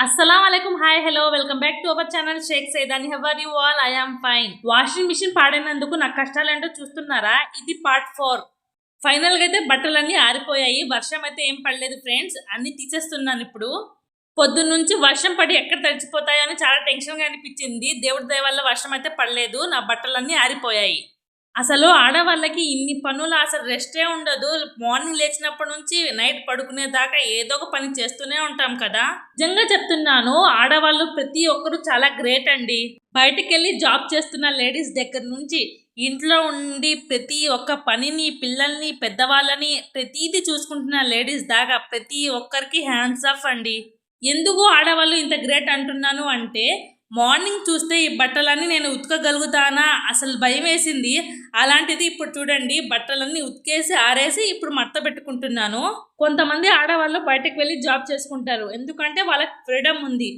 Assalamualaikum, hi, hello, welcome back to our channel Sheikh Saidani. How are you all? I am fine. Washing machine పాడైనందుకు నా కష్టాలేంటో చూస్తున్నారా? ఇది part 4. Final గా అయితే బట్టలన్నీ ఆరిపోయాయి. వర్షం అయితే ఏం పడలేదు ఫ్రెండ్స్, అన్ని తీసేస్తున్నాను ఇప్పుడు. పొద్దున్నుంచి వర్షం పడి ఎక్కడ తడిచిపోతాయో అని చాలా టెన్షన్ గా అనిపించింది. దేవుడి దయ వల్ల వర్షం అయితే పడలేదు, నా బట్టలన్నీ ఆరిపోయాయి. అసలు ఆడవాళ్ళకి ఇన్ని పనులు, అసలు రెస్టే ఉండదు. మార్నింగ్ లేచినప్పటి నుంచి నైట్ పడుకునే దాకా ఏదో ఒక పని చేస్తూనే ఉంటాం కదా. నిజంగా చెప్తున్నాను, ఆడవాళ్ళు ప్రతి ఒక్కరు చాలా గ్రేట్ అండి. బయటికి వెళ్ళి జాబ్ చేస్తున్న లేడీస్ దగ్గర నుంచి ఇంట్లో ఉండి ప్రతి ఒక్క పనిని, పిల్లల్ని, పెద్దవాళ్ళని ప్రతిదీ చూసుకుంటున్న లేడీస్ దాకా ప్రతి ఒక్కరికి హ్యాండ్స్ ఆఫ్ అండి. ఎందుకు ఆడవాళ్ళు ఇంత గ్రేట్ అంటున్నాను అంటే, మార్నింగ్ చూస్తే ఈ బట్టలన్నీ నేను ఉతకగలుగుతానా అసలు భయం వేసింది. అలాంటిది ఇప్పుడు చూడండి, బట్టలన్నీ ఉతికేసి ఆరేసి ఇప్పుడు మడత పెట్టుకుంటున్నాను. కొంతమంది ఆడవాళ్ళు బయటకు వెళ్ళి జాబ్ చేసుకుంటారు, ఎందుకంటే వాళ్ళకి ఫ్రీడమ్ ఉంది.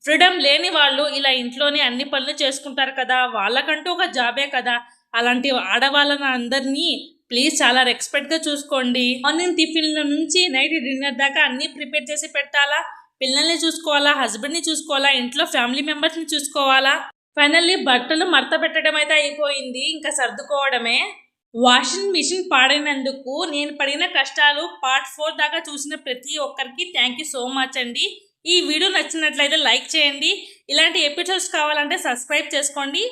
ఫ్రీడమ్ లేని వాళ్ళు ఇలా ఇంట్లోనే అన్ని పనులు చేసుకుంటారు కదా, వాళ్ళకంటూ ఒక జాబే కదా. అలాంటి ఆడవాళ్ళని అందరినీ ప్లీజ్ చాలా రెస్పెక్ట్గా చూసుకోండి. మార్నింగ్ టిఫిన్ల నుంచి నైట్ డిన్నర్ దాకా అన్నీ ప్రిపేర్ చేసి పెట్టాలా, పిల్లల్ని చూసుకోవాలా, హస్బెండ్ని చూసుకోవాలా, ఇంట్లో ఫ్యామిలీ మెంబర్స్ని చూసుకోవాలా. ఫైనల్లీ బట్టలు మడత పెట్టడం అయితే అయిపోయింది, ఇంకా సర్దుకోవడమే. వాషింగ్ మిషన్ పాడైనందుకు నేను పడిన కష్టాలు పార్ట్ 4 దాకా చూసిన ప్రతి ఒక్కరికి థ్యాంక్ యూ సో మచ్ అండి. ఈ వీడియో నచ్చినట్లయితే లైక్ చేయండి. ఇలాంటి ఎపిసోడ్స్ కావాలంటే సబ్స్క్రైబ్ చేసుకోండి.